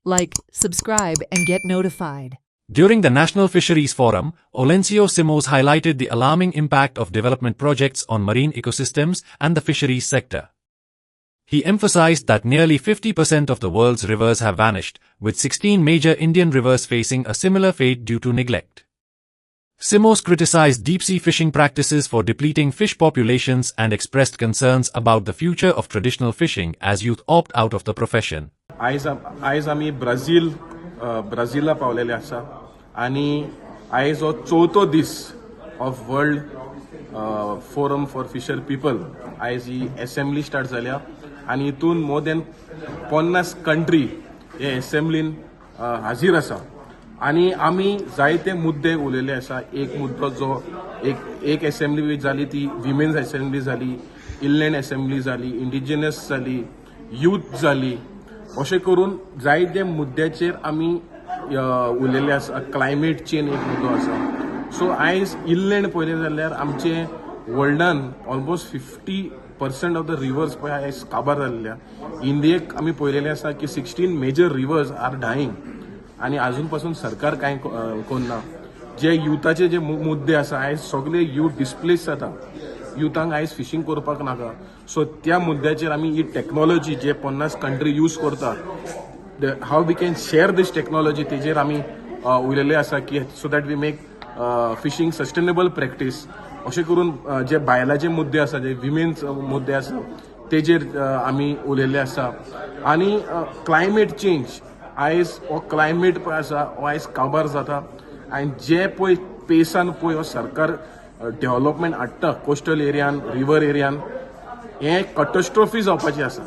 Like, subscribe, and get notified. During the National Fisheries Forum, Olencio Simoes highlighted the alarming impact of development projects on marine ecosystems and the fisheries sector. He emphasized that nearly 50% of the world's rivers have vanished, with 16 major Indian rivers facing a similar fate due to neglect. Simoes criticized deep-sea fishing practices for depleting fish populations and expressed concerns about the future of traditional fishing as youth opt out of the profession. आयज आमी ब्राझीला पावलेले आसा आणि आयज हो चवथो दीस ऑफ world forum for fisher people. आयज ही असेंब्ली स्टार्ट जाल्या आणि हितून मोर दॅन 50 कंट्री हे असेंब्लीन हाजीर आसा आणि आमी जायते मुद्दे उलयले आसा. एक मुद्दो जो एक असेंब्ली जाली ती विमेन्स असेंब्ली जाली, इनलँड असेंब्ली जाली, इंडिजिनस जाली, यूथ जाली. अशें करून जायते मुद्द्याचेर आमी उलयले आसा. क्लायमेट चेंज एक मुद्दो आसा. सो आयज इनलँड पळयलें जाल्यार आमचे वर्ल्डान ऑलमोस्ट 50% ऑफ द रिवर्स पळय आयज काबार जाल्ल्या. इंडियेक आमी पळयलेलें आसा की 16 मेजर रिवर्स आर डायींग आणि अजून पासून सरकार कांय करना. जे युथाचे जे मुद्दे आसा आयज सगळे यूथ डिस्प्लेस जाता. युथांक आयज फिशींग करपाक नाका. सो त्या मुद्द्याचेर आमी ही टेक्नॉलॉजी जे 50 कंट्री यूज करता, how we can share this technology, तेजेर आमी उलयले आसा की so that we make fishing sustainable practice. अशें करून जे बायलाचे मुद्दे आसा, जे विमेन्स मुद्दे आसा, तेजेर आमी उलयले आसा. आनी क्लायमेट चेंज आयज हो क्लायमेट पळय आसा हो आयज काबार जाता आनी जे पळय पेसान पळय हो सरकार डेव्हलपमेंट हाडटा कोस्टल एरियान, रिवर एरियान, हे कॅटॅस्ट्रॉफी जावपाची आसा.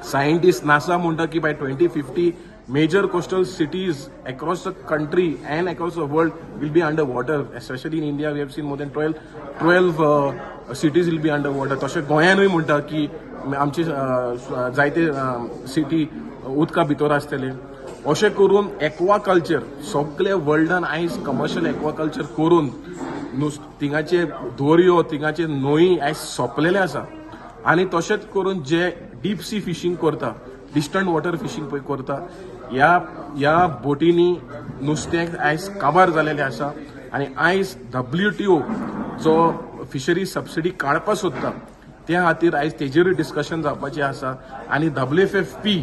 सायंटिस्ट नासा म्हणटा की by 2050 major coastal cities across the country and across the world will be under water. Especially in India we have seen more than 12 cities will be under water. तशें गोंयानूय म्हणटा की आमचे जायते सिटी उदका भितर आसतले. अशें करून एक्वाकल्चर सगळे वर्ल्डान आयज कमर्शियल एक्वाकल्चर करून थिंगाचे दर्यो, थिंगाचे न्हंय आयज सोंपलेले आसा. आनी तशेंच करून जे डीप सी फिशींग करता, डिस्टंट वॉटर फिशींग पळय करता, ह्या बोटींनी नुस्तें आयज काबार जालेलें आसा. आनी आयज WTO जो फिशरी सबसिडी काडपाक सोदता त्या खातीर आयज तेजेरूय डिस्कशन जावपाचें आसा. आनी WFP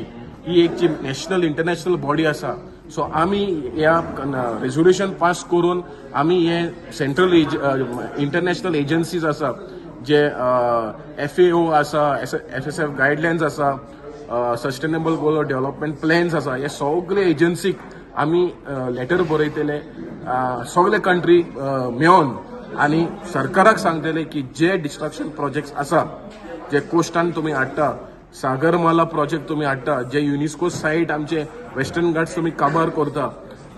ही एक जी नॅशनल इंटरनॅशनल बॉडी आसा. सो आमी ह्या रेझोल्युशन पास करून आमी हे सेंट्रल इंटरनॅशनल एजन्सीज आसा, जे FAO आसा, FSF गायडलायन्स आसा, सस्टेनेबल गोल डेव्हलपमेंट प्लॅन्स आसा, हे सगळे एजन्सीक आमी लेटर बरयतले सगळे कंट्री मेळोन आनी सरकाराक सांगतले की जे डिस्ट्रक्शन प्रोजेक्ट्स आसा, जे कोस्टान तुमी हाडटा, सागरमाला प्रोजेक्ट तुम्ही हाडटा, जे युनेस्को सायट आमचे वेस्टर्न घाट्स तुम्ही काबार करता,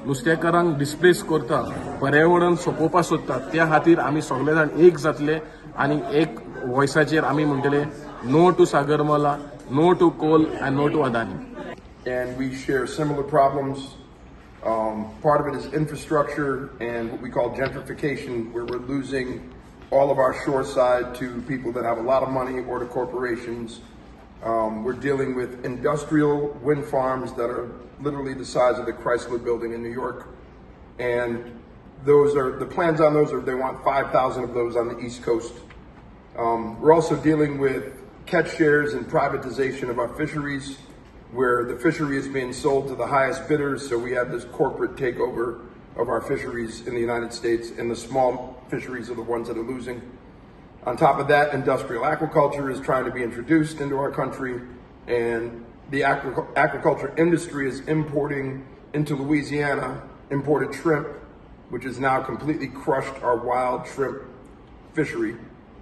नुस्तेकारांक डिस्प्लेस करता, पर्यावरण सोंपोवपाक सोदता, त्या खातीर आमी सगळे जाण एक जातले आनी एक वॉयसाचेर आमी म्हणटले no to Sagarmala, no to coal and no to Adani. And we share similar problems. Part of it is infrastructure and what we call gentrification, where we're losing all of our shore side to people that have a lot of money or to corporations. We're dealing with industrial wind farms that are literally the size of the Chrysler building in New York. And the plans on those are they want 5,000 of those on the East Coast. We're also dealing with catch shares and privatization of our fisheries, where the fishery is being sold to the highest bidders. So we have this corporate takeover of our fisheries in the United States, and the small fisheries are the ones that are losing. On top of that, industrial aquaculture is trying to be introduced into our country, and the aquaculture industry is importing into Louisiana imported shrimp, which has now completely crushed our wild shrimp fishery.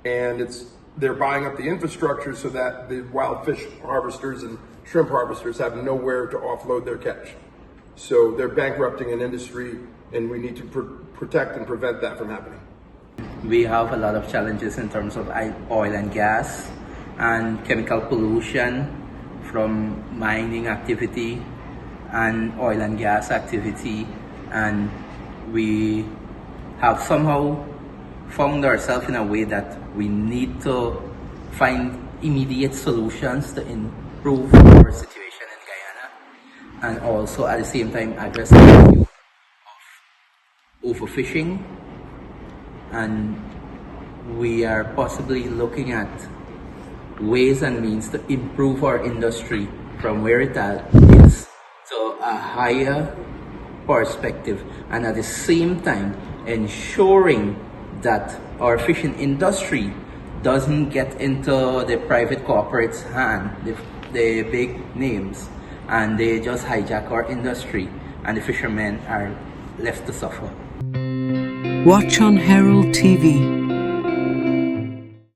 And they're buying up the infrastructure so that the wild fish harvesters and shrimp harvesters have nowhere to offload their catch. So they're bankrupting an industry, and we need to protect and prevent that from happening. We have a lot of challenges in terms of oil and gas and chemical pollution from mining activity and oil and gas activity, and we have somehow found ourselves in a way that we need to find immediate solutions to improve our situation in Guyana. and also at the same time address the issue of overfishing. And we are possibly looking at ways and means to improve our industry from where it is to a higher perspective, and at the same time ensuring that our fishing industry doesn't get into the private corporates' hand, the big names, and they just hijack our industry and the fishermen are left to suffer. Watch on Herald TV.